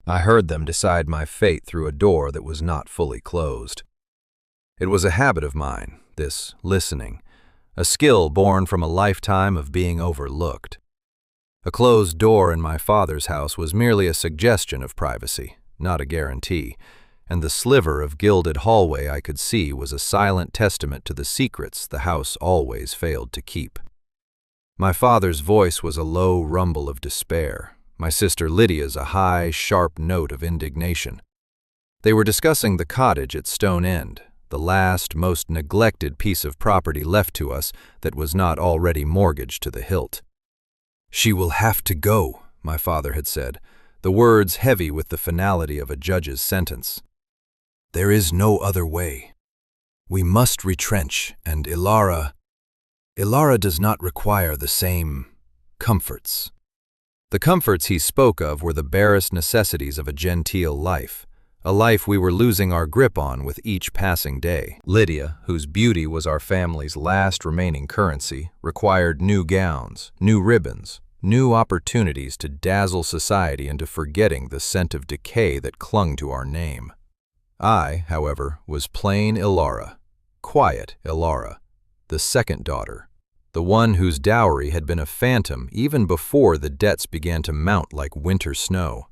I heard them decide my fate through a door that was not fully closed. It was a habit of mine, this listening, a skill born from a lifetime of being overlooked. A closed door in my father's house was merely a suggestion of privacy, not a guarantee, and the sliver of gilded hallway I could see was a silent testament to the secrets the house always failed to keep. My father's voice was a low rumble of despair, my sister Lydia's a high, sharp note of indignation. They were discussing the cottage at Stone End, the last, most neglected piece of property left to us that was not already mortgaged to the hilt. "She will have to go," my father had said, the words heavy with the finality of a judge's sentence. "There is no other way. We must retrench, and Ilara does not require the same comforts." The comforts he spoke of were the barest necessities of a genteel life, a life we were losing our grip on with each passing day. Lydia, whose beauty was our family's last remaining currency, required new gowns, new ribbons, new opportunities to dazzle society into forgetting the scent of decay that clung to our name. I, however, was plain Ilara, quiet Ilara, the second daughter, the one whose dowry had been a phantom even before the debts began to mount like winter snow.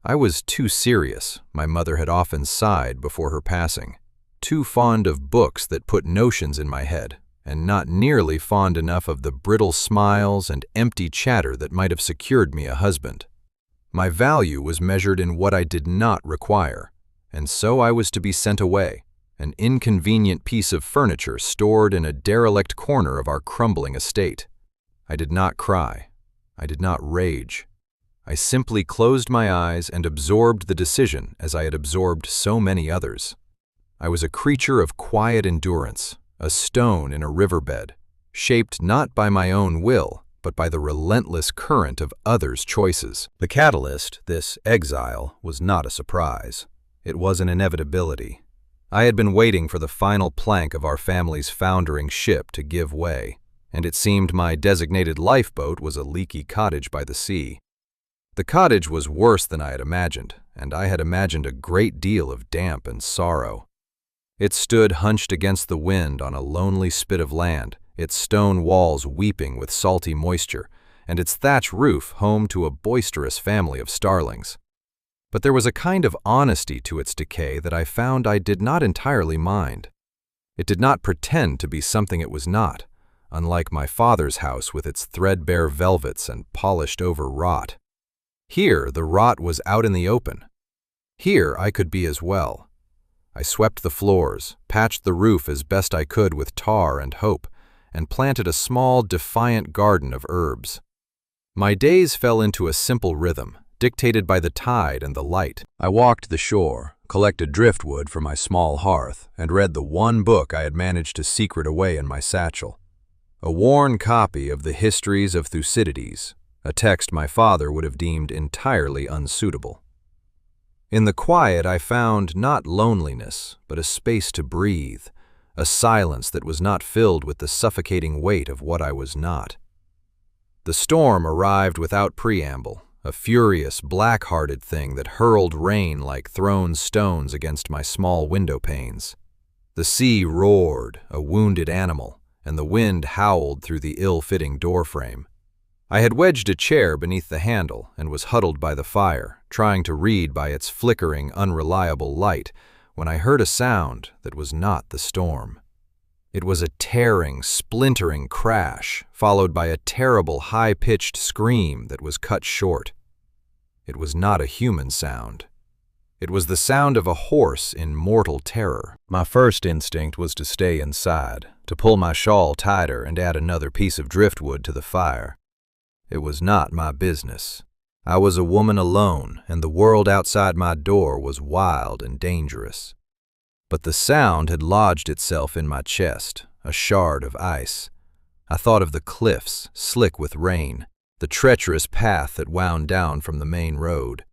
I was too serious, my mother had often sighed before her passing, too fond of books that put notions in my head, and not nearly fond enough of the brittle smiles and empty chatter that might have secured me a husband. My value was measured in what I did not require, and so I was to be sent away, an inconvenient piece of furniture stored in a derelict corner of our crumbling estate. I did not cry. I did not rage. I simply closed my eyes and absorbed the decision as I had absorbed so many others. I was a creature of quiet endurance, a stone in a riverbed, shaped not by my own will, but by the relentless current of others' choices. The catalyst, this exile, was not a surprise. It was an inevitability. I had been waiting for the final plank of our family's foundering ship to give way, and it seemed my designated lifeboat was a leaky cottage by the sea. The cottage was worse than I had imagined, and I had imagined a great deal of damp and sorrow. It stood hunched against the wind on a lonely spit of land, its stone walls weeping with salty moisture, and its thatch roof home to a boisterous family of starlings. But there was a kind of honesty to its decay that I found I did not entirely mind. It did not pretend to be something it was not, unlike my father's house with its threadbare velvets and polished-over rot. Here, the rot was out in the open. Here, I could be as well. I swept the floors, patched the roof as best I could with tar and hope, and planted a small, defiant garden of herbs. My days fell into a simple rhythm, dictated by the tide and the light. I walked the shore, collected driftwood for my small hearth, and read the one book I had managed to secret away in my satchel. A worn copy of the Histories of Thucydides, a text my father would have deemed entirely unsuitable. In the quiet I found not loneliness, but a space to breathe, a silence that was not filled with the suffocating weight of what I was not. The storm arrived without preamble, a furious, black-hearted thing that hurled rain like thrown stones against my small window panes. The sea roared, a wounded animal, and the wind howled through the ill-fitting doorframe. I had wedged a chair beneath the handle and was huddled by the fire, trying to read by its flickering, unreliable light, when I heard a sound that was not the storm. It was a tearing, splintering crash, followed by a terrible, high-pitched scream that was cut short. It was not a human sound. It was the sound of a horse in mortal terror. My first instinct was to stay inside, to pull my shawl tighter and add another piece of driftwood to the fire. It was not my business. I was a woman alone, and the world outside my door was wild and dangerous. But the sound had lodged itself in my chest, a shard of ice. I thought of the cliffs, slick with rain, the treacherous path that wound down from the main road.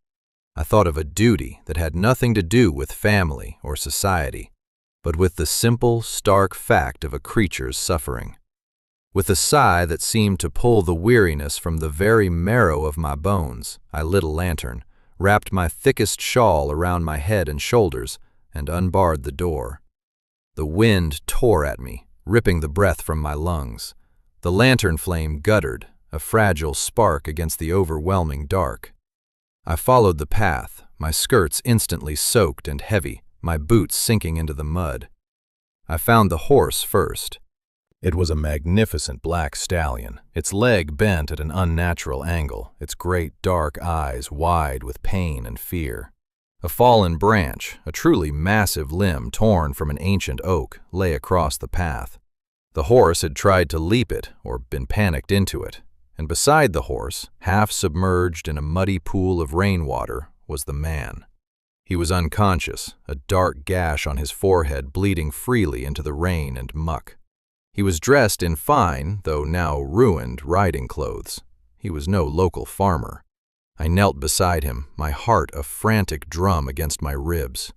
I thought of a duty that had nothing to do with family or society, but with the simple, stark fact of a creature's suffering. With a sigh that seemed to pull the weariness from the very marrow of my bones, I lit a lantern, wrapped my thickest shawl around my head and shoulders, and unbarred the door. The wind tore at me, ripping the breath from my lungs. The lantern flame guttered, a fragile spark against the overwhelming dark. I followed the path, my skirts instantly soaked and heavy, my boots sinking into the mud. I found the horse first. It was a magnificent black stallion, its leg bent at an unnatural angle, its great dark eyes wide with pain and fear. A fallen branch, a truly massive limb torn from an ancient oak, lay across the path. The horse had tried to leap it or been panicked into it, and beside the horse, half submerged in a muddy pool of rainwater, was the man. He was unconscious, a dark gash on his forehead bleeding freely into the rain and muck. He was dressed in fine, though now ruined, riding clothes. He was no local farmer. I knelt beside him, my heart a frantic drum against my ribs.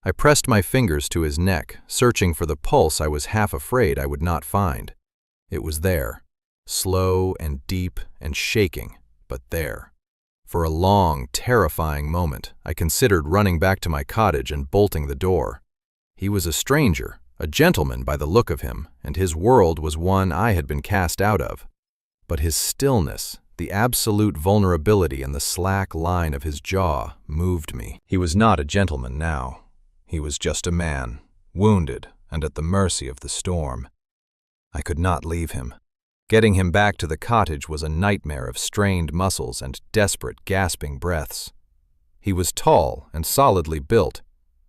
I pressed my fingers to his neck, searching for the pulse I was half afraid I would not find. It was there, slow and deep and shaking, but there. For a long, terrifying moment, I considered running back to my cottage and bolting the door. He was a stranger, a gentleman by the look of him, and his world was one I had been cast out of. But his stillness, the absolute vulnerability and the slack line of his jaw moved me. He was not a gentleman now. He was just a man, wounded and at the mercy of the storm. I could not leave him. Getting him back to the cottage was a nightmare of strained muscles and desperate, gasping breaths. He was tall and solidly built,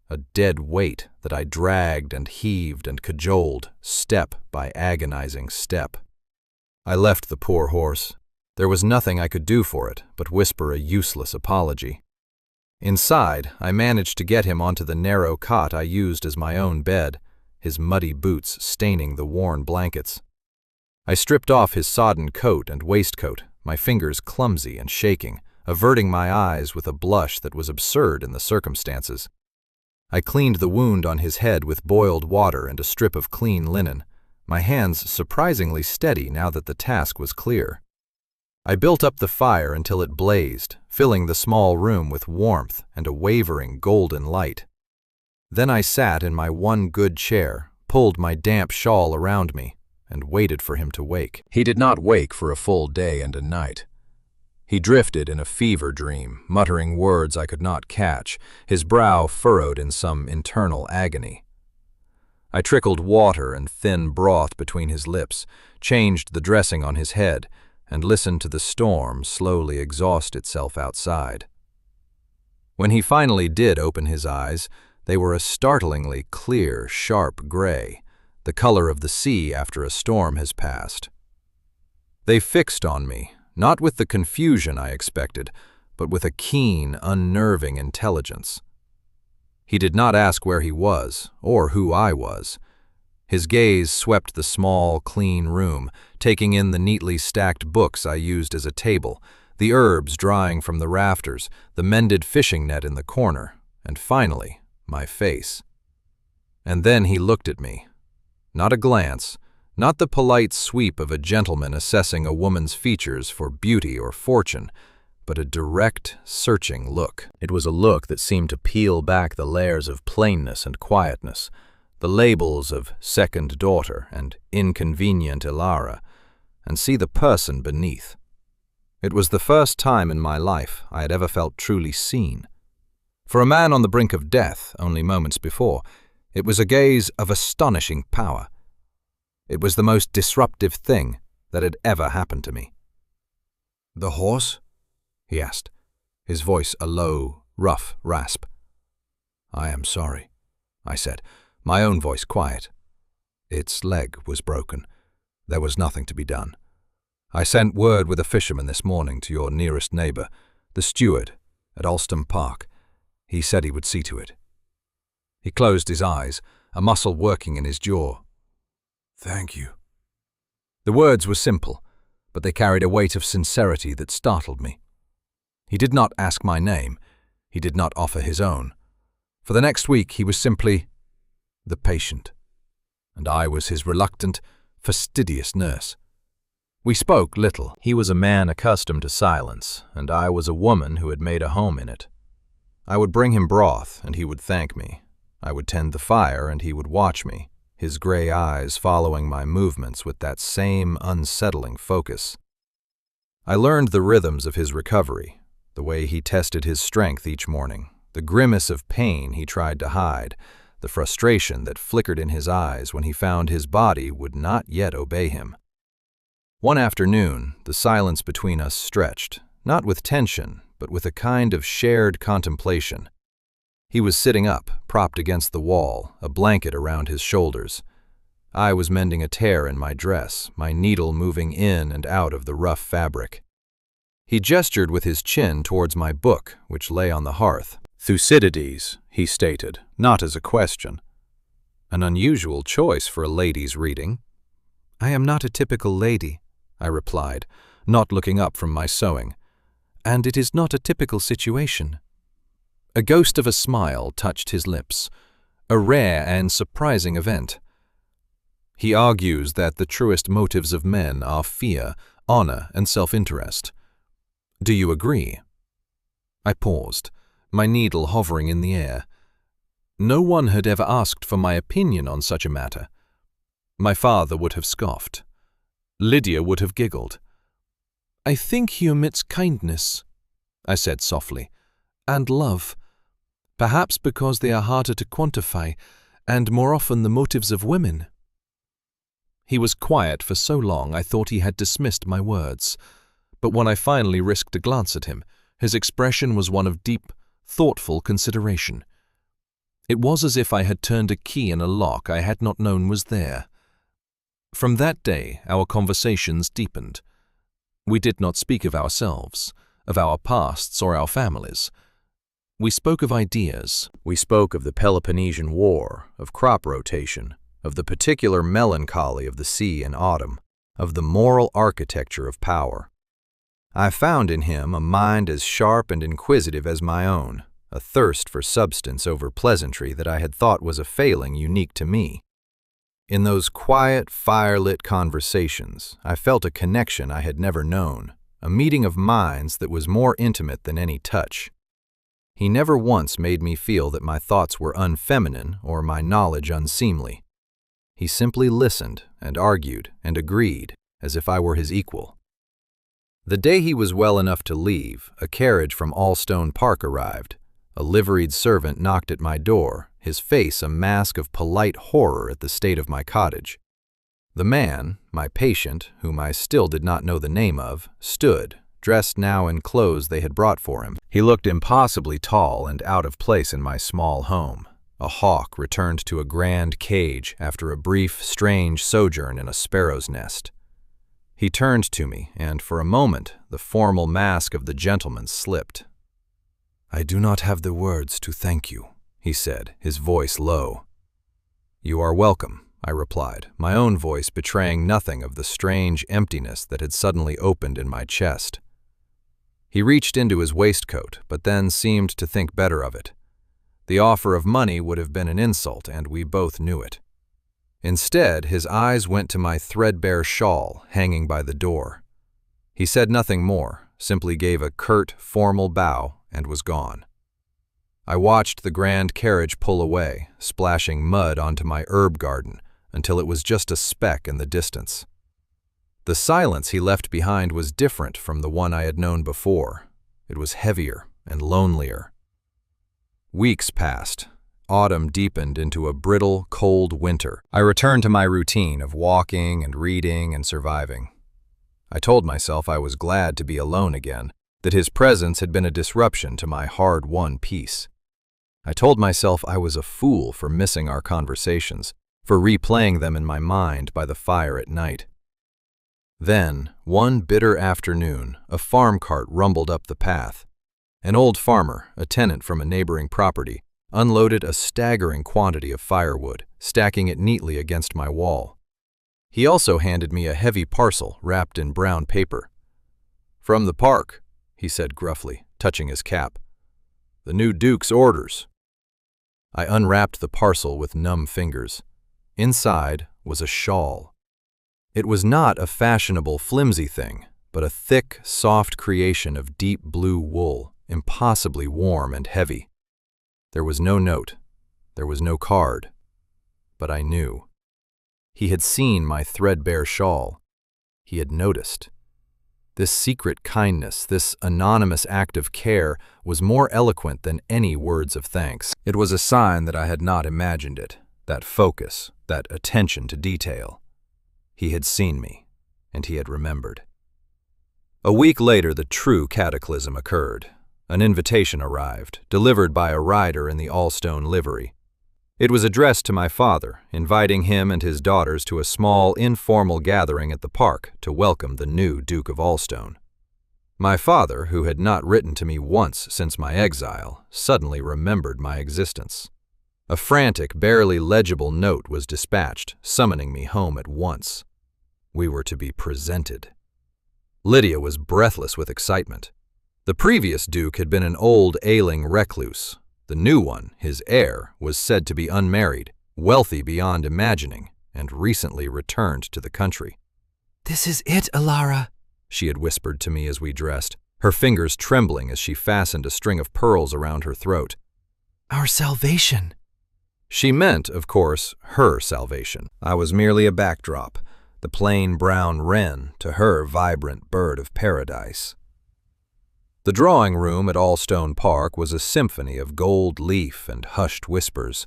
a dead weight that I dragged and heaved and cajoled, step by agonizing step. I left the poor horse. There was nothing I could do for it but whisper a useless apology. Inside, I managed to get him onto the narrow cot I used as my own bed, his muddy boots staining the worn blankets. I stripped off his sodden coat and waistcoat, my fingers clumsy and shaking, averting my eyes with a blush that was absurd in the circumstances. I cleaned the wound on his head with boiled water and a strip of clean linen, my hands surprisingly steady now that the task was clear. I built up the fire until it blazed, filling the small room with warmth and a wavering golden light. Then I sat in my one good chair, pulled my damp shawl around me, and waited for him to wake. He did not wake for a full day and a night. He drifted in a fever dream, muttering words I could not catch, his brow furrowed in some internal agony. I trickled water and thin broth between his lips, changed the dressing on his head, and listened to the storm slowly exhaust itself outside. When he finally did open his eyes, they were a startlingly clear, sharp gray, the color of the sea after a storm has passed. They fixed on me, not with the confusion I expected, but with a keen, unnerving intelligence. He did not ask where he was, or who I was. His gaze swept the small, clean room, taking in the neatly stacked books I used as a table, the herbs drying from the rafters, the mended fishing net in the corner, and finally, my face. And then he looked at me. Not a glance, not the polite sweep of a gentleman assessing a woman's features for beauty or fortune, but a direct, searching look. It was a look that seemed to peel back the layers of plainness and quietness, the labels of second daughter and inconvenient Ilara, and see the person beneath. It was the first time in my life I had ever felt truly seen. For a man on the brink of death only moments before, it was a gaze of astonishing power. It was the most disruptive thing that had ever happened to me. "The horse?" he asked, his voice a low, rough rasp. "I am sorry," I said, my own voice quiet. "Its leg was broken. There was nothing to be done. I sent word with a fisherman this morning to your nearest neighbor, the steward, at Alston Park. He said he would see to it." He closed his eyes, a muscle working in his jaw. "Thank you." The words were simple, but they carried a weight of sincerity that startled me. He did not ask my name. He did not offer his own. For the next week he was simply the patient, and I was his reluctant, fastidious nurse. We spoke little. He was a man accustomed to silence, and I was a woman who had made a home in it. I would bring him broth, and he would thank me. I would tend the fire, and he would watch me, his gray eyes following my movements with that same unsettling focus. I learned the rhythms of his recovery, the way he tested his strength each morning, the grimace of pain he tried to hide, the frustration that flickered in his eyes when he found his body would not yet obey him. One afternoon, the silence between us stretched, not with tension, but with a kind of shared contemplation. He was sitting up, propped against the wall, a blanket around his shoulders. I was mending a tear in my dress, my needle moving in and out of the rough fabric. He gestured with his chin towards my book, which lay on the hearth. "Thucydides," he stated, not as a question. An unusual choice for a lady's reading. "I am not a typical lady," I replied, not looking up from my sewing. "And it is not a typical situation." A ghost of a smile touched his lips, a rare and surprising event. He argues that the truest motives of men are fear, honor, and self-interest. Do you agree? I paused, my needle hovering in the air. No one had ever asked for my opinion on such a matter. My father would have scoffed. Lydia would have giggled. "I think he omits kindness," I said softly, "and love. Perhaps because they are harder to quantify, and more often the motives of women." He was quiet for so long I thought he had dismissed my words, but when I finally risked a glance at him, his expression was one of deep, thoughtful consideration. It was as if I had turned a key in a lock I had not known was there. From that day, our conversations deepened. We did not speak of ourselves, of our pasts or our families. We spoke of ideas. We spoke of the Peloponnesian War, of crop rotation, of the particular melancholy of the sea in autumn, of the moral architecture of power. I found in him a mind as sharp and inquisitive as my own, a thirst for substance over pleasantry that I had thought was a failing unique to me. In those quiet, fire-lit conversations, I felt a connection I had never known, a meeting of minds that was more intimate than any touch. He never once made me feel that my thoughts were unfeminine or my knowledge unseemly. He simply listened and argued and agreed as if I were his equal. The day he was well enough to leave, a carriage from Allstone Park arrived. A liveried servant knocked at my door, his face a mask of polite horror at the state of my cottage. The man, my patient, whom I still did not know the name of, stood, dressed now in clothes they had brought for him. He looked impossibly tall and out of place in my small home, a hawk returned to a grand cage after a brief, strange sojourn in a sparrow's nest. He turned to me, and for a moment the formal mask of the gentleman slipped. "I do not have the words to thank you," he said, his voice low. "You are welcome," I replied, my own voice betraying nothing of the strange emptiness that had suddenly opened in my chest. He reached into his waistcoat, but then seemed to think better of it. The offer of money would have been an insult, and we both knew it. Instead, his eyes went to my threadbare shawl hanging by the door. He said nothing more, simply gave a curt, formal bow and was gone. I watched the grand carriage pull away, splashing mud onto my herb garden until it was just a speck in the distance. The silence he left behind was different from the one I had known before. It was heavier and lonelier. Weeks passed. Autumn deepened into a brittle, cold winter. I returned to my routine of walking and reading and surviving. I told myself I was glad to be alone again, that his presence had been a disruption to my hard-won peace. I told myself I was a fool for missing our conversations, for replaying them in my mind by the fire at night. Then, one bitter afternoon, a farm cart rumbled up the path. An old farmer, a tenant from a neighboring property, unloaded a staggering quantity of firewood, stacking it neatly against my wall. He also handed me a heavy parcel wrapped in brown paper. "From the park," he said gruffly, touching his cap. "The new Duke's orders." I unwrapped the parcel with numb fingers. Inside was a shawl. It was not a fashionable, flimsy thing, but a thick, soft creation of deep blue wool, impossibly warm and heavy. There was no note. There was no card. But I knew. He had seen my threadbare shawl. He had noticed. This secret kindness, this anonymous act of care, was more eloquent than any words of thanks. It was a sign that I had not imagined it, that focus, that attention to detail. He had seen me, and he had remembered. A week later, the true cataclysm occurred. An invitation arrived, delivered by a rider in the Allstone livery. It was addressed to my father, inviting him and his daughters to a small, informal gathering at the park to welcome the new Duke of Allstone. My father, who had not written to me once since my exile, suddenly remembered my existence. A frantic, barely legible note was dispatched, summoning me home at once. We were to be presented. Lydia was breathless with excitement. The previous Duke had been an old, ailing recluse. The new one, his heir, was said to be unmarried, wealthy beyond imagining, and recently returned to the country. "This is it, Alara," she had whispered to me as we dressed, her fingers trembling as she fastened a string of pearls around her throat. "Our salvation." She meant, of course, her salvation. I was merely a backdrop, the plain brown wren to her vibrant bird of paradise. The drawing room at Allstone Park was a symphony of gold leaf and hushed whispers.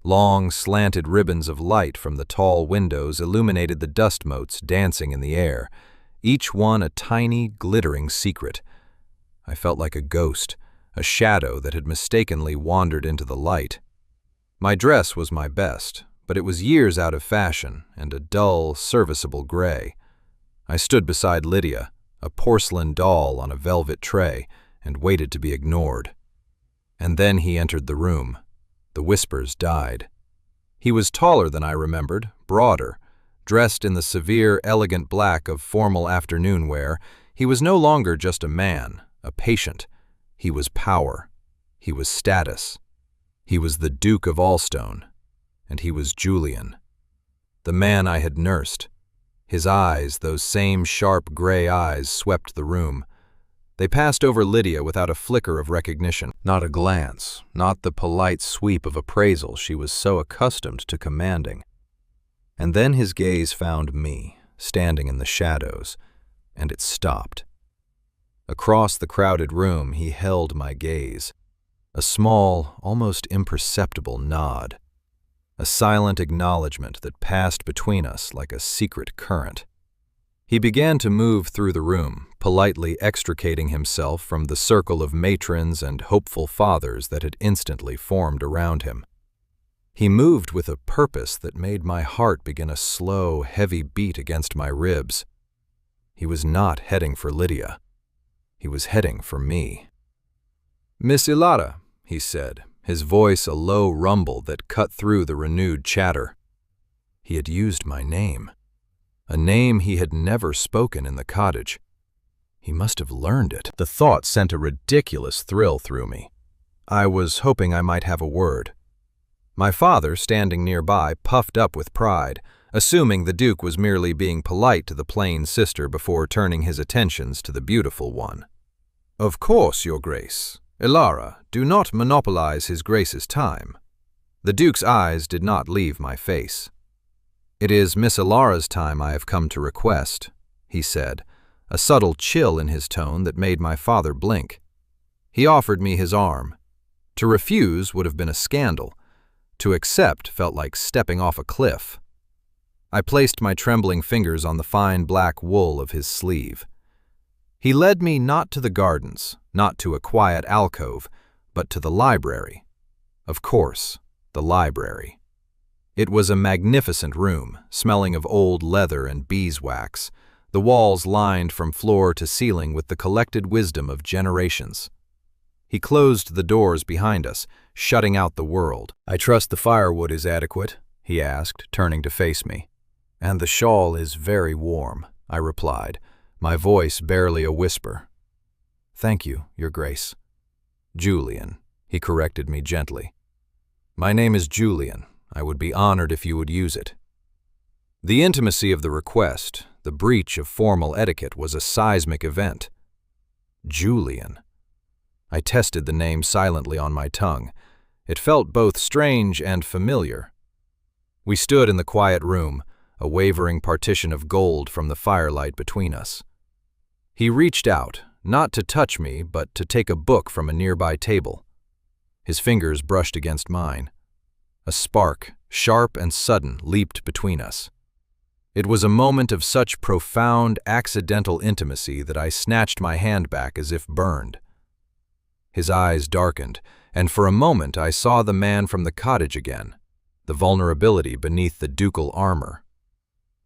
Long, slanted ribbons of light from the tall windows illuminated the dust motes dancing in the air, each one a tiny, glittering secret. I felt like a ghost, a shadow that had mistakenly wandered into the light. My dress was my best, but it was years out of fashion and a dull, serviceable gray. I stood beside Lydia, a porcelain doll on a velvet tray, and waited to be ignored. And then he entered the room. The whispers died. He was taller than I remembered, broader. Dressed in the severe, elegant black of formal afternoon wear, he was no longer just a man, a patient. He was power. He was status. He was the Duke of Allstone. And he was Julian. The man I had nursed. His eyes, those same sharp gray eyes, swept the room. They passed over Lydia without a flicker of recognition, not a glance, not the polite sweep of appraisal she was so accustomed to commanding. And then his gaze found me, standing in the shadows, and it stopped. Across the crowded room, he held my gaze. A small, almost imperceptible nod. A silent acknowledgement that passed between us like a secret current. He began to move through the room, politely extricating himself from the circle of matrons and hopeful fathers that had instantly formed around him. He moved with a purpose that made my heart begin a slow, heavy beat against my ribs. He was not heading for Lydia. He was heading for me. "Miss Ilara," he said, his voice a low rumble that cut through the renewed chatter. He had used my name. A name he had never spoken in the cottage. He must have learned it. The thought sent a ridiculous thrill through me. I was hoping I might have a word. My father, standing nearby, puffed up with pride, assuming the Duke was merely being polite to the plain sister before turning his attentions to the beautiful one. "Of course, Your Grace. Ilara, do not monopolize His Grace's time." The Duke's eyes did not leave my face. "It is Miss Ilara's time I have come to request," he said, a subtle chill in his tone that made my father blink. He offered me his arm. To refuse would have been a scandal. To accept felt like stepping off a cliff. I placed my trembling fingers on the fine black wool of his sleeve. He led me not to the gardens, not to a quiet alcove, but to the library. Of course, the library. It was a magnificent room, smelling of old leather and beeswax, the walls lined from floor to ceiling with the collected wisdom of generations. He closed the doors behind us, shutting out the world. "I trust the firewood is adequate?" he asked, turning to face me. "And the shawl is very warm," I replied, my voice barely a whisper. "Thank you, Your Grace." "Julian," he corrected me gently. "My name is Julian. I would be honored if you would use it." The intimacy of the request, the breach of formal etiquette, was a seismic event. Julian. I tested the name silently on my tongue. It felt both strange and familiar. We stood in the quiet room, a wavering partition of gold from the firelight between us. He reached out, not to touch me, but to take a book from a nearby table. His fingers brushed against mine. A spark, sharp and sudden, leaped between us. It was a moment of such profound, accidental intimacy that I snatched my hand back as if burned. His eyes darkened, and for a moment I saw the man from the cottage again, the vulnerability beneath the ducal armor.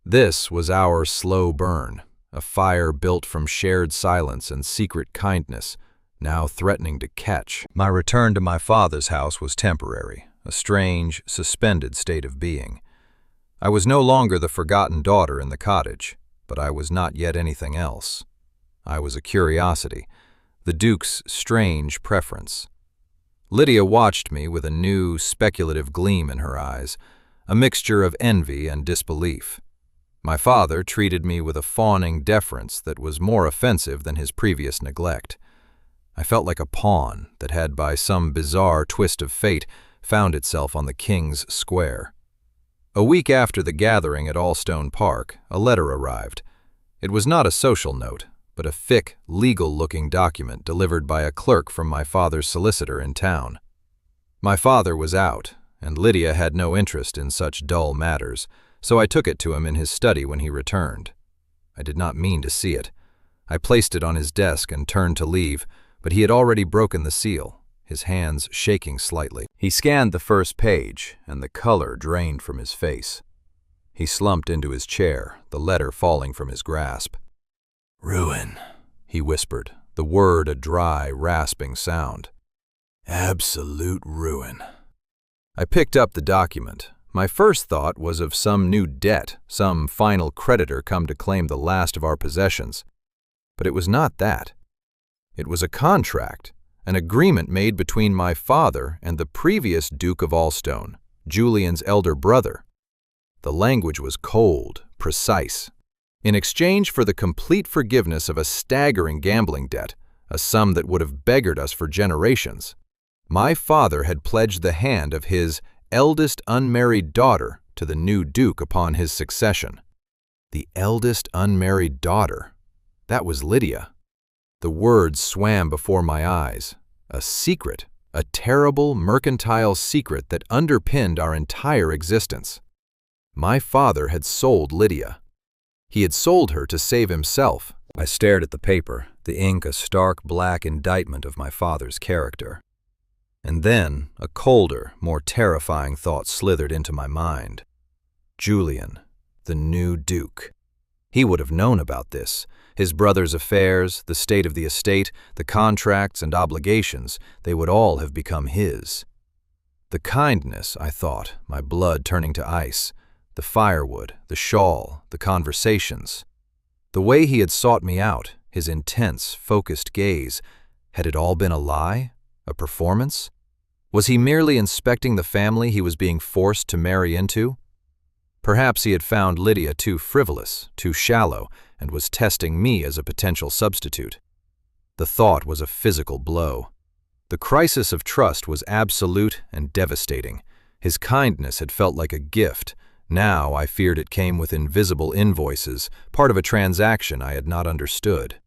This was our slow burn, a fire built from shared silence and secret kindness, now threatening to catch. My return to my father's house was temporary, a strange, suspended state of being. I was no longer the forgotten daughter in the cottage, but I was not yet anything else. I was a curiosity, the Duke's strange preference. Lydia watched me with a new, speculative gleam in her eyes, a mixture of envy and disbelief. My father treated me with a fawning deference that was more offensive than his previous neglect. I felt like a pawn that had, by some bizarre twist of fate, found itself on the king's square. A week after the gathering at Allstone Park, a letter arrived. It was not a social note, but a thick, legal-looking document delivered by a clerk from my father's solicitor in town. My father was out, and Lydia had no interest in such dull matters, so I took it to him in his study when he returned. I did not mean to see it. I placed it on his desk and turned to leave, but he had already broken the seal, his hands shaking slightly. He scanned the first page, and the color drained from his face. He slumped into his chair, the letter falling from his grasp. "Ruin," he whispered, the word a dry, rasping sound. "Absolute ruin." I picked up the document. My first thought was of some new debt, some final creditor come to claim the last of our possessions. But it was not that. It was a contract, an agreement made between my father and the previous Duke of Allstone, Julian's elder brother. The language was cold, precise. In exchange for the complete forgiveness of a staggering gambling debt, a sum that would have beggared us for generations, my father had pledged the hand of his eldest unmarried daughter to the new Duke upon his succession. The eldest unmarried daughter. That was Lydia. The words swam before my eyes. A secret, a terrible mercantile secret that underpinned our entire existence. My father had sold Lydia. He had sold her to save himself. I stared at the paper, the ink a stark black indictment of my father's character. And then a colder, more terrifying thought slithered into my mind. Julian, the new Duke. He would have known about this. His brother's affairs, the state of the estate, the contracts and obligations, they would all have become his. The kindness, I thought, my blood turning to ice, the firewood, the shawl, the conversations. The way he had sought me out, his intense, focused gaze, had it all been a lie? A performance? Was he merely inspecting the family he was being forced to marry into? Perhaps he had found Lydia too frivolous, too shallow, and was testing me as a potential substitute. The thought was a physical blow. The crisis of trust was absolute and devastating. His kindness had felt like a gift. Now I feared it came with invisible invoices, part of a transaction I had not understood.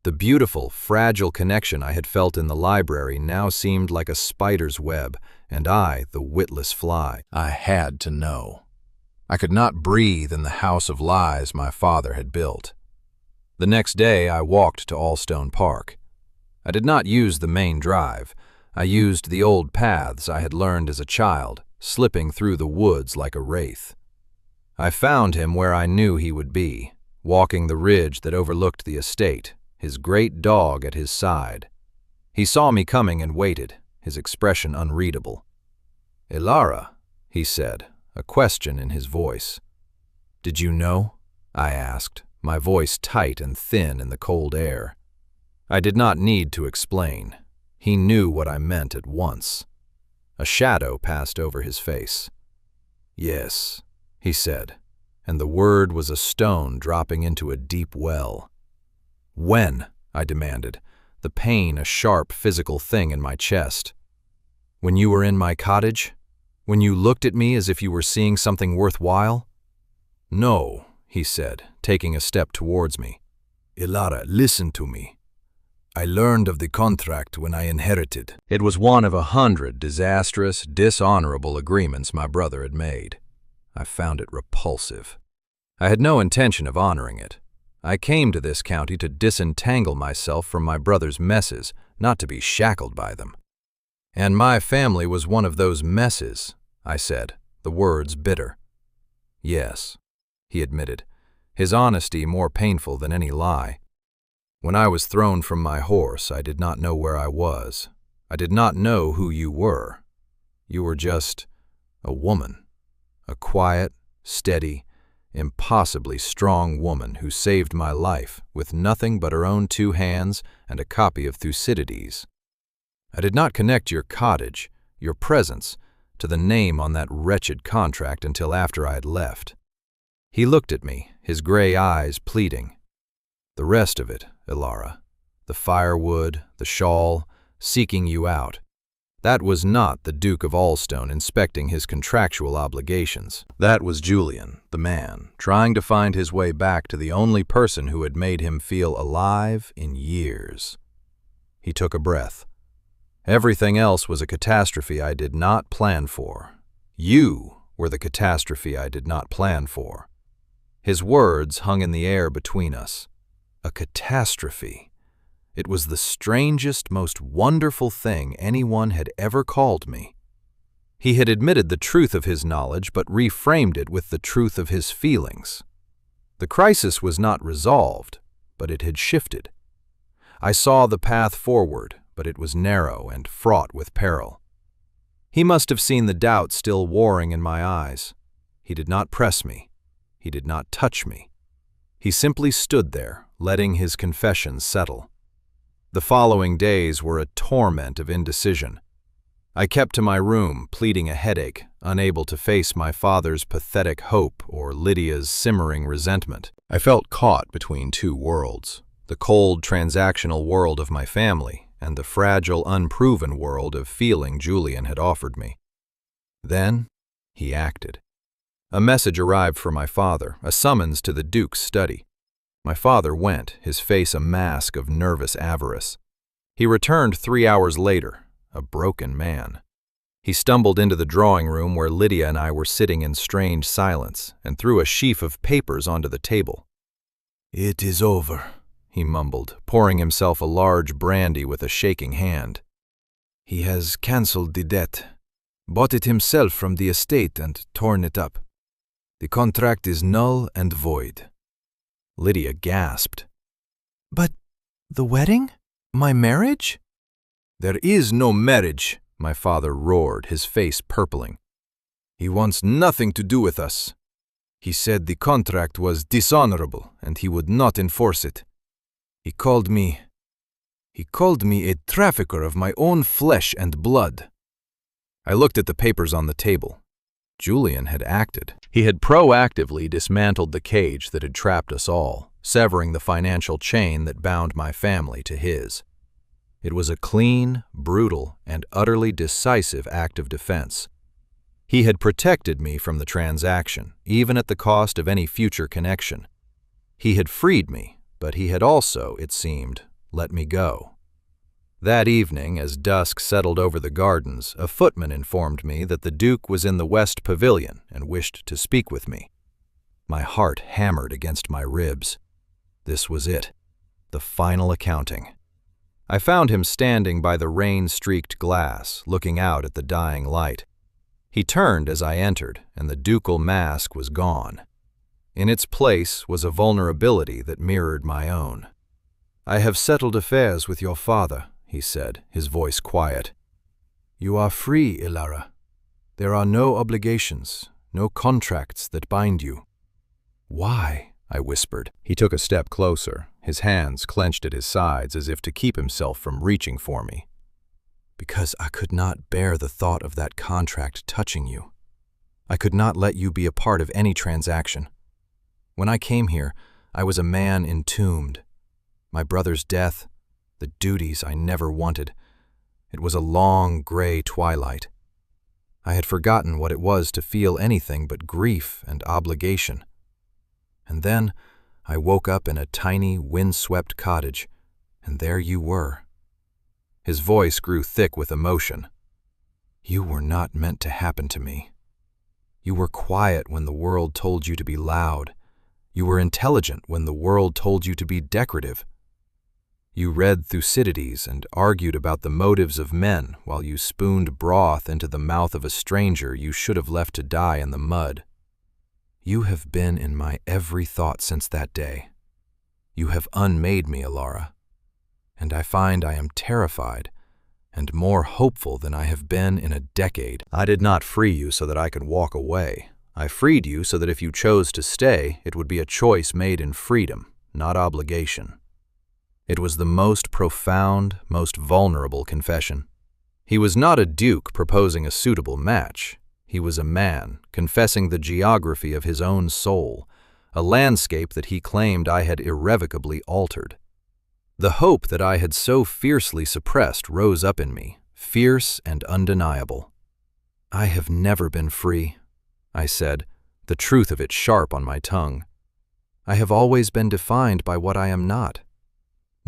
The beautiful, fragile connection I had felt in the library now seemed like a spider's web, and I, the witless fly. I had to know. I could not breathe in the house of lies my father had built. The next day I walked to Allstone Park. I did not use the main drive. I used the old paths I had learned as a child, slipping through the woods like a wraith. I found him where I knew he would be, walking the ridge that overlooked the estate, his great dog at his side. He saw me coming and waited, his expression unreadable. "Ilara," he said, a question in his voice. "Did you know?" I asked, my voice tight and thin in the cold air. I did not need to explain. He knew what I meant at once. A shadow passed over his face. "Yes," he said, and the word was a stone dropping into a deep well. "When?" I demanded, the pain a sharp physical thing in my chest. When you were in my cottage? When you looked at me as if you were seeing something worthwhile? No, he said, taking a step towards me. Ilara, listen to me. I learned of the contract when I inherited. It was one of 100 disastrous, dishonorable agreements my brother had made. I found it repulsive. I had no intention of honoring it. I came to this county to disentangle myself from my brother's messes, not to be shackled by them. And my family was one of those messes, I said, the words bitter. Yes, he admitted, his honesty more painful than any lie. When I was thrown from my horse, I did not know where I was. I did not know who you were. You were just a woman, a quiet, steady, impossibly strong woman who saved my life with nothing but her own 2 hands and a copy of Thucydides. I did not connect your cottage, your presence, to the name on that wretched contract until after I had left. He looked at me, his gray eyes pleading. The rest of it, Ilara, the firewood, the shawl, seeking you out, that was not the Duke of Alstone inspecting his contractual obligations. That was Julian, the man, trying to find his way back to the only person who had made him feel alive in years. He took a breath. Everything else was a catastrophe I did not plan for. You were the catastrophe I did not plan for. His words hung in the air between us. A catastrophe. It was the strangest, most wonderful thing anyone had ever called me. He had admitted the truth of his knowledge, but reframed it with the truth of his feelings. The crisis was not resolved, but it had shifted. I saw the path forward, but it was narrow and fraught with peril. He must have seen the doubt still warring in my eyes. He did not press me. He did not touch me. He simply stood there, letting his confession settle. The following days were a torment of indecision. I kept to my room, pleading a headache, unable to face my father's pathetic hope or Lydia's simmering resentment. I felt caught between 2 worlds, the cold, transactional world of my family and the fragile, unproven world of feeling Julian had offered me. Then he acted. A message arrived for my father, a summons to the Duke's study. My father went, his face a mask of nervous avarice. He returned 3 hours later, a broken man. He stumbled into the drawing room where Lydia and I were sitting in strange silence and threw a sheaf of papers onto the table. "It is over," he mumbled, pouring himself a large brandy with a shaking hand. "He has cancelled the debt, bought it himself from the estate and torn it up. The contract is null and void." Lydia gasped. But the wedding? My marriage? "There is no marriage," my father roared, his face purpling. "He wants nothing to do with us. He said the contract was dishonorable and he would not enforce it. He called me a trafficker of my own flesh and blood." I looked at the papers on the table. Julian had acted. He had proactively dismantled the cage that had trapped us all, severing the financial chain that bound my family to his. It was a clean, brutal, and utterly decisive act of defense. He had protected me from the transaction, even at the cost of any future connection. He had freed me, but he had also, it seemed, let me go. That evening, as dusk settled over the gardens, a footman informed me that the Duke was in the West Pavilion and wished to speak with me. My heart hammered against my ribs. This was it, the final accounting. I found him standing by the rain-streaked glass, looking out at the dying light. He turned as I entered, and the ducal mask was gone. In its place was a vulnerability that mirrored my own. "I have settled affairs with your father," he said, his voice quiet. "You are free, Ilara. There are no obligations, no contracts that bind you." "Why?" I whispered. He took a step closer, his hands clenched at his sides as if to keep himself from reaching for me. "Because I could not bear the thought of that contract touching you. I could not let you be a part of any transaction. When I came here, I was a man entombed. My brother's death, the duties I never wanted, It was a long, gray twilight. I had forgotten what it was to feel anything but grief and obligation. And then I woke up in a tiny, wind-swept cottage, and there you were. His voice grew thick with emotion. You were not meant to happen to me. You were quiet when the world told you to be loud. You were intelligent when the world told you to be decorative. You read Thucydides and argued about the motives of men while you spooned broth into the mouth of a stranger you should have left to die in the mud. You have been in my every thought since that day. You have unmade me, Alara, and I find I am terrified and more hopeful than I have been in a decade. I did not free you so that I could walk away. I freed you so that if you chose to stay, it would be a choice made in freedom, not obligation. It was the most profound, most vulnerable confession. He was not a duke proposing a suitable match. He was a man confessing the geography of his own soul, a landscape that he claimed I had irrevocably altered. The hope that I had so fiercely suppressed rose up in me, fierce and undeniable. I have never been free, I said, the truth of it sharp on my tongue. I have always been defined by what I am not.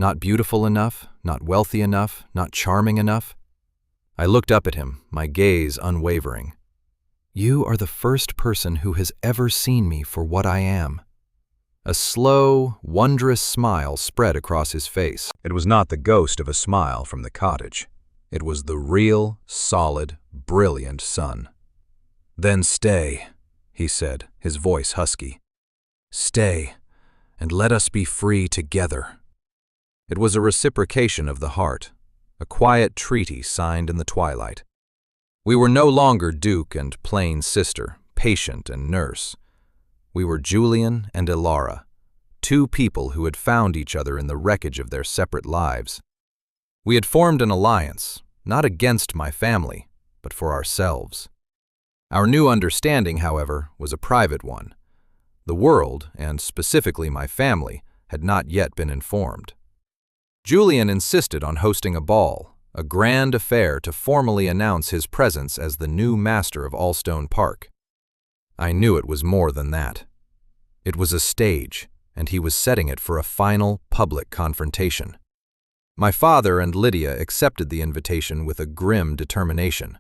Not beautiful enough, not wealthy enough, not charming enough. I looked up at him, my gaze unwavering. You are the first person who has ever seen me for what I am. A slow, wondrous smile spread across his face. It was not the ghost of a smile from the cottage. It was the real, solid, brilliant sun. Then stay, he said, his voice husky. Stay, and let us be free together. It was a reciprocation of the heart, a quiet treaty signed in the twilight. We were no longer Duke and plain sister, patient and nurse. We were Julian and Alara, two people who had found each other in the wreckage of their separate lives. We had formed an alliance, not against my family, but for ourselves. Our new understanding, however, was a private one. The world, and specifically my family, had not yet been informed. Julian insisted on hosting a ball, a grand affair to formally announce his presence as the new master of Allstone Park. I knew it was more than that. It was a stage, and he was setting it for a final, public confrontation. My father and Lydia accepted the invitation with a grim determination.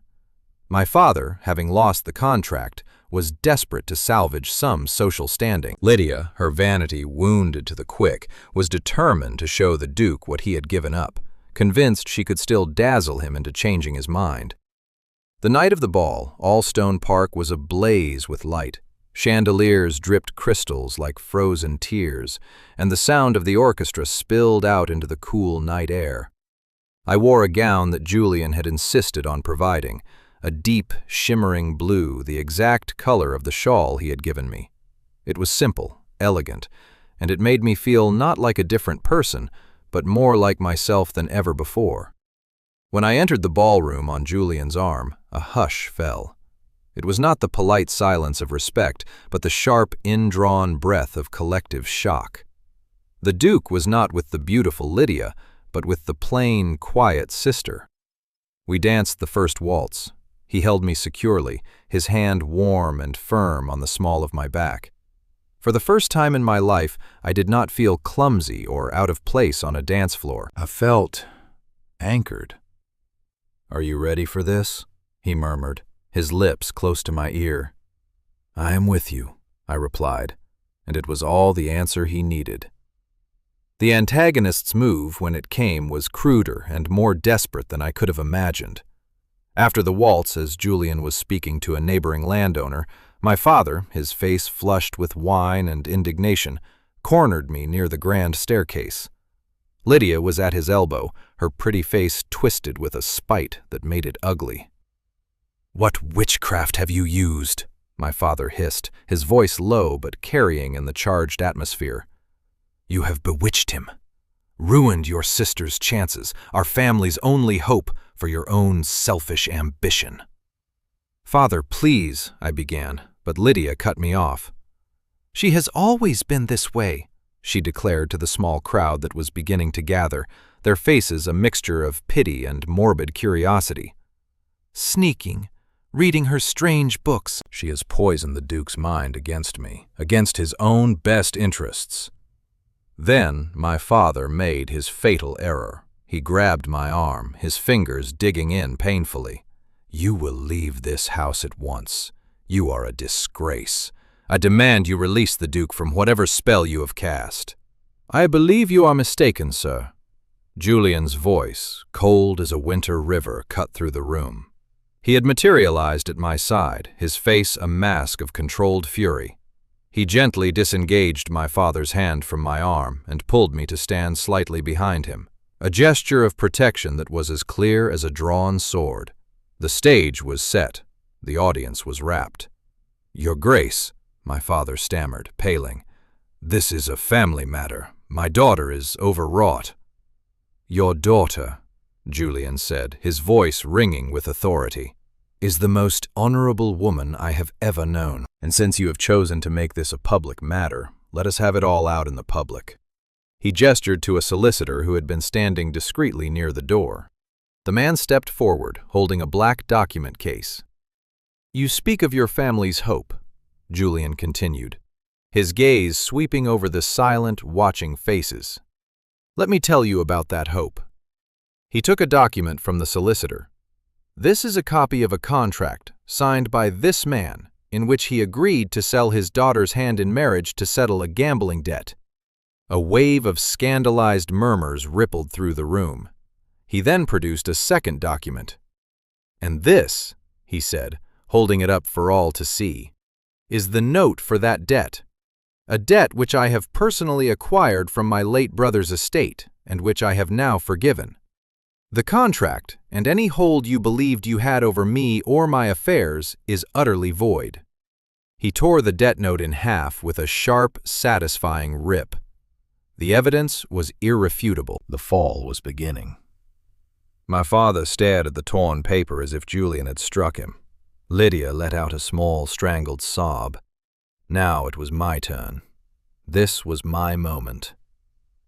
My father, having lost the contract, was desperate to salvage some social standing. Lydia, her vanity wounded to the quick, was determined to show the Duke what he had given up, convinced she could still dazzle him into changing his mind. The night of the ball, Allstone Park was ablaze with light. Chandeliers dripped crystals like frozen tears, and the sound of the orchestra spilled out into the cool night air. I wore a gown that Julian had insisted on providing, a deep, shimmering blue, the exact color of the shawl he had given me. It was simple, elegant, and it made me feel not like a different person, but more like myself than ever before. When I entered the ballroom on Julian's arm, a hush fell. It was not the polite silence of respect, but the sharp, indrawn breath of collective shock. The Duke was not with the beautiful Lydia, but with the plain, quiet sister. We danced the first waltz. He held me securely, his hand warm and firm on the small of my back. For the first time in my life, I did not feel clumsy or out of place on a dance floor. I felt anchored. "Are you ready for this?" he murmured, his lips close to my ear. "I am with you," I replied, and it was all the answer he needed. The antagonist's move, when it came, was cruder and more desperate than I could have imagined. After the waltz, as Julian was speaking to a neighboring landowner, my father, his face flushed with wine and indignation, cornered me near the grand staircase. Lydia was at his elbow, her pretty face twisted with a spite that made it ugly. "What witchcraft have you used?" my father hissed, his voice low but carrying in the charged atmosphere. "You have bewitched him, ruined your sister's chances, our family's only hope, for your own selfish ambition." "Father, please," I began, but Lydia cut me off. "She has always been this way," she declared to the small crowd that was beginning to gather, their faces a mixture of pity and morbid curiosity. Sneaking, reading her strange books. She has poisoned the Duke's mind against me, against his own best interests. Then my father made his fatal error. He grabbed my arm, his fingers digging in painfully. "You will leave this house at once. You are a disgrace. I demand you release the Duke from whatever spell you have cast." "I believe you are mistaken, sir." Julian's voice, cold as a winter river, cut through the room. He had materialized at my side, his face a mask of controlled fury. He gently disengaged my father's hand from my arm and pulled me to stand slightly behind him, a gesture of protection that was as clear as a drawn sword. The stage was set. The audience was rapt. "Your Grace," my father stammered, paling, "this is a family matter. My daughter is overwrought." "Your daughter," Julian said, his voice ringing with authority, "is the most honorable woman I have ever known. And since you have chosen to make this a public matter, let us have it all out in the public." He gestured to a solicitor who had been standing discreetly near the door. The man stepped forward, holding a black document case. "You speak of your family's hope," Julian continued, his gaze sweeping over the silent, watching faces. "Let me tell you about that hope." He took a document from the solicitor. "This is a copy of a contract signed by this man in which he agreed to sell his daughter's hand in marriage to settle a gambling debt." A wave of scandalized murmurs rippled through the room. He then produced a second document. "And this," he said, holding it up for all to see, "is the note for that debt. A debt which I have personally acquired from my late brother's estate and which I have now forgiven. The contract, and any hold you believed you had over me or my affairs, is utterly void." He tore the debt note in half with a sharp, satisfying rip. The evidence was irrefutable. The fall was beginning. My father stared at the torn paper as if Julian had struck him. Lydia let out a small, strangled sob. Now it was my turn. This was my moment.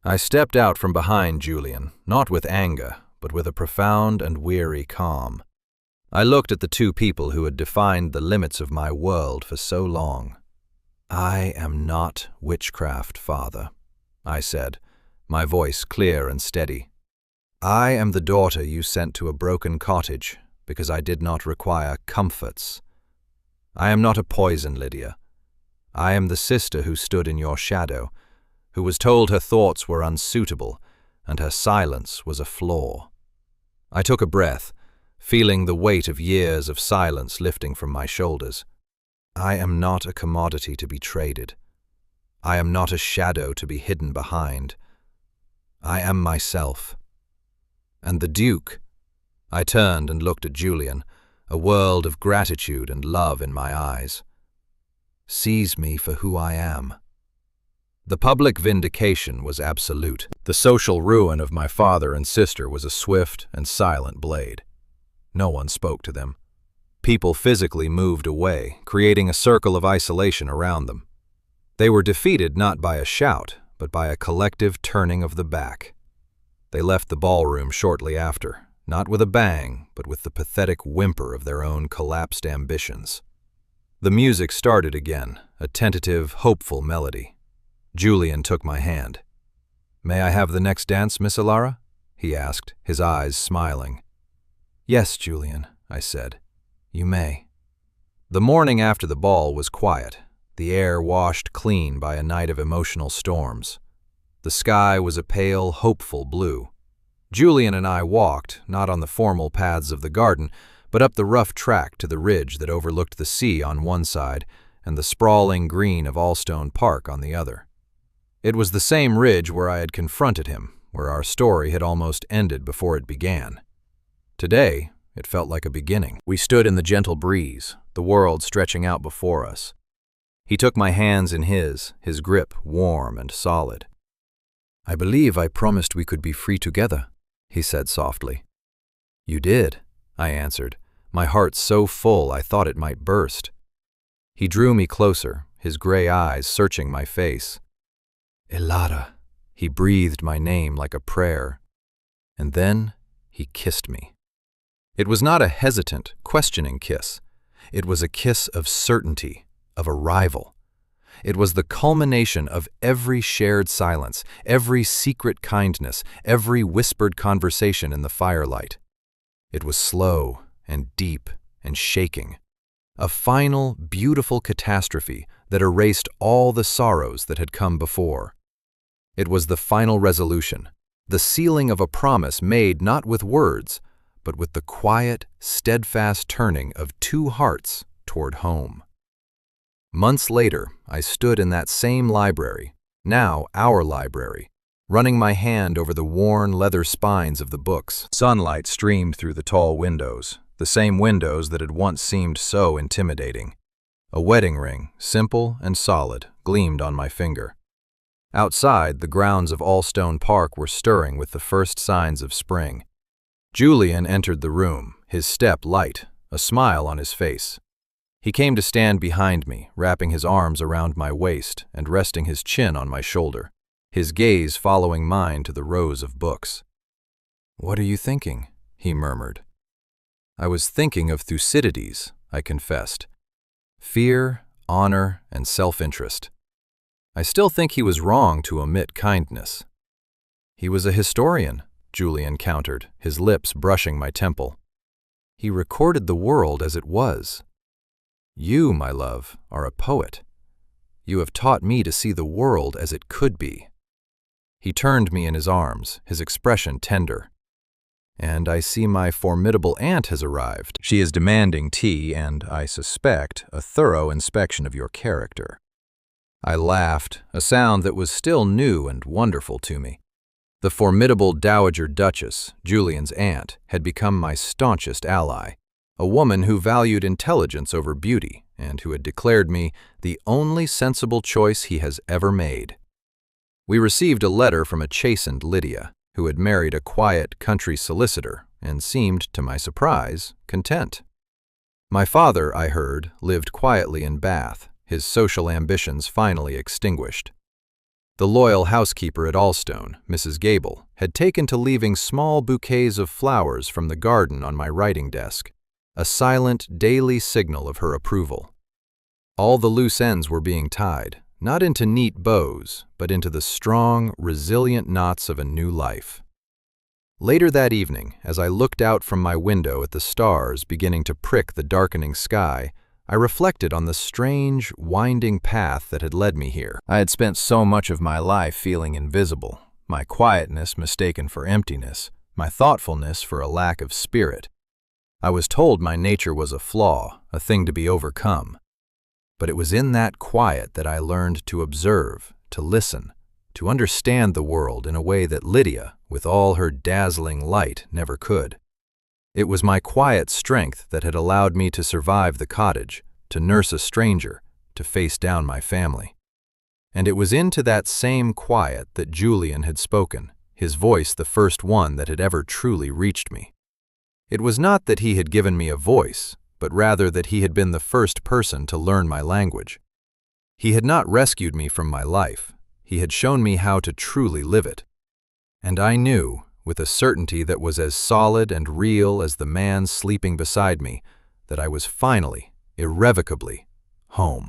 I stepped out from behind Julian, not with anger, but with a profound and weary calm. I looked at the two people who had defined the limits of my world for so long. "I am not witchcraft, Father," I said, my voice clear and steady. "I am the daughter you sent to a broken cottage because I did not require comforts. I am not a poison, Lydia. I am the sister who stood in your shadow, who was told her thoughts were unsuitable and her silence was a flaw." I took a breath, feeling the weight of years of silence lifting from my shoulders. I am not a commodity to be traded. I am not a shadow to be hidden behind. I am myself. And the Duke, I turned and looked at Julian, a world of gratitude and love in my eyes, sees me for who I am. The public vindication was absolute. The social ruin of my father and sister was a swift and silent blade. No one spoke to them. People physically moved away, creating a circle of isolation around them. They were defeated not by a shout, but by a collective turning of the back. They left the ballroom shortly after, not with a bang, but with the pathetic whimper of their own collapsed ambitions. The music started again, a tentative, hopeful melody. Julian took my hand. "May I have the next dance, Miss Alara?" he asked, his eyes smiling. "Yes, Julian," I said. "You may." The morning after the ball was quiet, the air washed clean by a night of emotional storms. The sky was a pale, hopeful blue. Julian and I walked, not on the formal paths of the garden, but up the rough track to the ridge that overlooked the sea on one side and the sprawling green of Allstone Park on the other. It was the same ridge where I had confronted him, where our story had almost ended before it began. Today, it felt like a beginning. We stood in the gentle breeze, the world stretching out before us. He took my hands in his grip warm and solid. "I believe I promised we could be free together," he said softly. "You did," I answered, my heart so full I thought it might burst. He drew me closer, his gray eyes searching my face. "Elara," he breathed my name like a prayer. And then he kissed me. It was not a hesitant, questioning kiss. It was a kiss of certainty, of arrival. It was the culmination of every shared silence, every secret kindness, every whispered conversation in the firelight. It was slow and deep and shaking, a final, beautiful catastrophe that erased all the sorrows that had come before. It was the final resolution, the sealing of a promise made not with words, but with the quiet, steadfast turning of two hearts toward home. Months later, I stood in that same library, now our library, running my hand over the worn leather spines of the books. Sunlight streamed through the tall windows, the same windows that had once seemed so intimidating. A wedding ring, simple and solid, gleamed on my finger. Outside, the grounds of Allstone Park were stirring with the first signs of spring. Julian entered the room, his step light, a smile on his face. He came to stand behind me, wrapping his arms around my waist and resting his chin on my shoulder, his gaze following mine to the rows of books. "What are you thinking?" he murmured. "I was thinking of Thucydides," I confessed. Fear, honor, and self-interest. I still think he was wrong to omit kindness. "He was a historian," Julian countered, his lips brushing my temple. "He recorded the world as it was. You, my love, are a poet. You have taught me to see the world as it could be." He turned me in his arms, his expression tender. "And I see my formidable aunt has arrived. She is demanding tea and, I suspect, a thorough inspection of your character." I laughed, a sound that was still new and wonderful to me. The formidable Dowager Duchess, Julian's aunt, had become my staunchest ally, a woman who valued intelligence over beauty and who had declared me the only sensible choice he has ever made. We received a letter from a chastened Lydia, who had married a quiet country solicitor and seemed, to my surprise, content. My father, I heard, lived quietly in Bath, his social ambitions finally extinguished. The loyal housekeeper at Allstone, Mrs. Gable, had taken to leaving small bouquets of flowers from the garden on my writing desk, a silent, daily signal of her approval. All the loose ends were being tied, not into neat bows, but into the strong, resilient knots of a new life. Later that evening, as I looked out from my window at the stars beginning to prick the darkening sky, I reflected on the strange, winding path that had led me here. I had spent so much of my life feeling invisible, my quietness mistaken for emptiness, my thoughtfulness for a lack of spirit. I was told my nature was a flaw, a thing to be overcome. But it was in that quiet that I learned to observe, to listen, to understand the world in a way that Lydia, with all her dazzling light, never could. It was my quiet strength that had allowed me to survive the cottage, to nurse a stranger, to face down my family. And it was into that same quiet that Julian had spoken, his voice the first one that had ever truly reached me. It was not that he had given me a voice, but rather that he had been the first person to learn my language. He had not rescued me from my life, he had shown me how to truly live it. And I knew, with a certainty that was as solid and real as the man sleeping beside me, that I was finally, irrevocably, home.